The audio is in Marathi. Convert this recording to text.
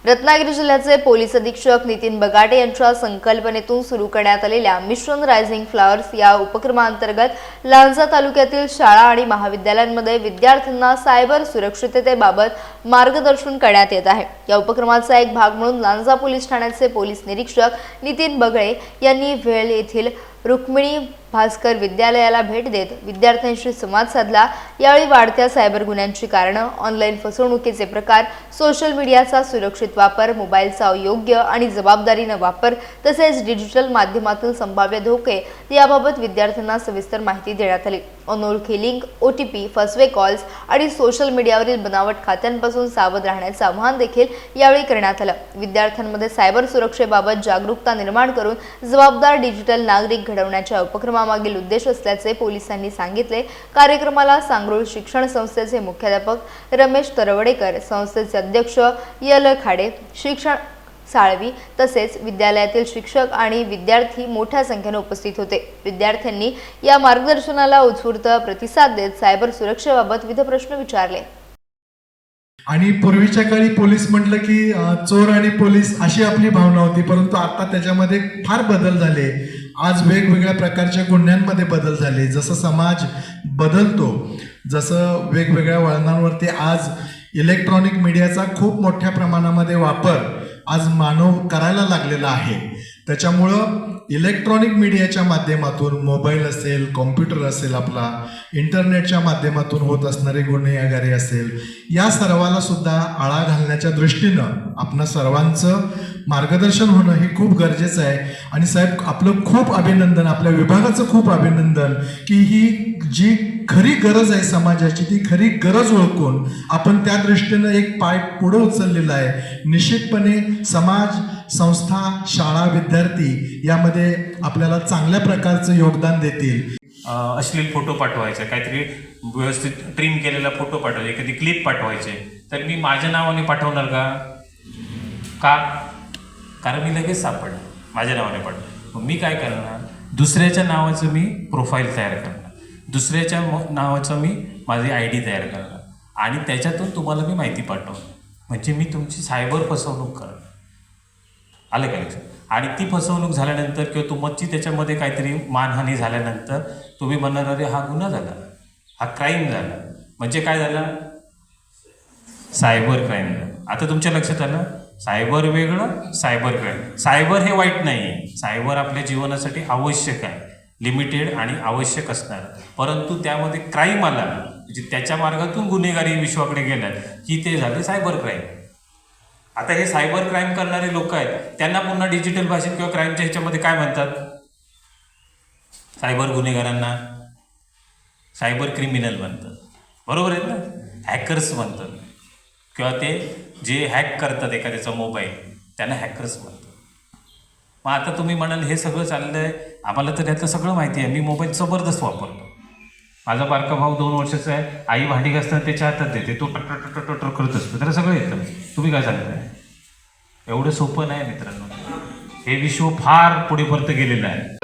रत्नागिरी जिल्ह्याचे पोलीस अधीक्षक नितीन बगाटे यांच्या संकल्पनेतून सुरू करण्यात आलेल्या मिशन रायझिंग फ्लॉवर्स या उपक्रमांतर्गत लांजा तालुक्यातील शाळा आणि महाविद्यालयांमध्ये विद्यार्थ्यांना सायबर सुरक्षिततेबाबत मार्गदर्शन करण्यात येत आहे। या उपक्रमाचा एक भाग म्हणून लांजा पोलीस ठाण्याचे पोलीस निरीक्षक नितीन बगळे यांनी वेळ येथील रुक्मिणी भास्कर विद्यालयाला भेट देत विद्यार्थ्यांशी संवाद साधला। यावेळी वाढत्या सायबर गुन्ह्यांची कारणं, ऑनलाईन फसवणुकीचे प्रकार, सोशल मीडियाचा सुरक्षित वापर, मोबाईलचा योग्य आणि जबाबदारीने वापर तसेच डिजिटल माध्यमातील संभाव्य धोके याबाबत विद्यार्थ्यांना सविस्तर माहिती देण्यात आली। अनोळखी लिंक, OTP, फसवे कॉल्स आणि सोशल मीडियावरील बनावट खात्यांपासून सावध राहण्याचे आवाहन देखील यावेळी करण्यात आलं। विद्यार्थ्यांमध्ये सायबर सुरक्षेबाबत जागरूकता निर्माण करून जबाबदार डिजिटल नागरिक घडवण्याच्या उपक्रमामागील उद्देश असल्याचे पोलिसांनी सांगितले। कार्यक्रमाला सांगरूळ शिक्षण संस्थेचे मुख्याध्यापक रमेश तरवडेकर, संस्थेचे अध्यक्ष यल खाडे, शिक्षण साळवी तसेच विद्यालयातील शिक्षक आणि विद्यार्थी मोठ्या संख्येने उपस्थित होते। विद्यार्थ्यांनी या मार्गदर्शनाला उत्स्फूर्त प्रतिसाद देत सायबर सुरक्षेबाबत विविध प्रश्न विचारले। आणि पूर्वीच्या काळी पोलीस म्हटलं की चोर आणि पोलीस अशी आपली भावना होती, परंतु आता त्याच्यामध्ये फार बदल झाले। आज वेगवेगळ्या प्रकारच्या गुन्ह्यांमध्ये बदल झाले। जसं समाज बदलतो, जसं वेगवेगळ्या वळणांवरती आज इलेक्ट्रॉनिक मीडियाचा खूप मोठ्या प्रमाणामध्ये वापर आज मानव करायला लागलेला आहे। त्याच्यामुळं इलेक्ट्रॉनिक मीडियाच्या माध्यमातून मोबाईल असेल, कॉम्प्युटर असेल, आपला इंटरनेटच्या माध्यमातून होत असणारे गुन्हेगारी असेल, या सर्वाला सुद्धा आळा घालण्याच्या दृष्टीनं आपणा सर्वांचं मार्गदर्शन होणं हे खूप गरजेचं आहे। आणि साहेब, आपलं खूप अभिनंदन, आपल्या विभागाचं खूप अभिनंदन की ही जी खरी गरज आहे समाजाची, ती खरी गरज ओळखून आपण त्या दृष्टीनं एक पाय पुढे उचललेला आहे। निश्चितपणे समाज, संस्था, शाळा, विद्यार्थी यामध्ये आपल्याला चांगल्या प्रकारचं योगदान देतील। अश्लील फोटो पाठवायचे, काहीतरी व्यवस्थित ट्रिम केलेला फोटो पाठवायचे, एखादी क्लिप पाठवायचे, तर मी माझ्या नावाने पाठवणार का? कारण मी लगेच सापडणार, माझ्या नावाने पाठवणार। मग मी काय करणार, दुसऱ्याच्या नावाचं मी प्रोफाईल तयार करणार, दुसऱ्याच्या नावाचं मी माझी ID तयार करणार आणि त्याच्यातून तुम्हाला मी माहिती पाठवणार। म्हणजे मी तुमची सायबर फसवणूक करणार, आलं का लक्षात? आणि ती फसवणूक झाल्यानंतर किंवा तुमची त्याच्यामध्ये काहीतरी मानहानी झाल्यानंतर तुम्ही म्हणणार, अरे हा गुन्हा झाला, हा क्राईम झाला। म्हणजे काय झालं? सायबर क्राईम झालं। आता तुमच्या लक्षात आलं, सायबर वेगळं, सायबर क्राईम। सायबर हे वाईट नाही आहे, सायबर आपल्या जीवनासाठी आवश्यक आहे, लिमिटेड आणि आवश्यक असणार। परंतु त्यामध्ये क्राईम आला, म्हणजे त्याच्या मार्गातून गुन्हेगारी विश्वाकडे गेल्या की ते झाले सायबर क्राईम। आता हे सायबर क्राईम करणारे लोक आहेत, त्यांना पुन्हा डिजिटल भाषेत किंवा क्राईमच्या ह्याच्यामध्ये काय म्हणतात? सायबर गुन्हेगारांना सायबर क्रिमिनल म्हणतात, बरोबर आहे ना? हॅकर्स म्हणतात, किंवा ते जे हॅक करतात एखाद्याचा मोबाईल, त्यांना हॅकर्स म्हणतात। मग आता तुम्ही म्हणाल हे सगळं चाललं आहे, आम्हाला तर यातलं सगळं माहिती आहे, मी मोबाईल जबरदस्त वापरतो। माझा बारका भाऊ 2 वर्षाचा आहे, आई भांडी घासताना त्याच्या हातात देते, तो टटर करत असतो, त्याला सगळं येतं। तुम्ही काय सांगताय? एवढं सोपं नाही मित्रांनो, हे विश्व फार पुढेपर्यंत गेलेलं आहे।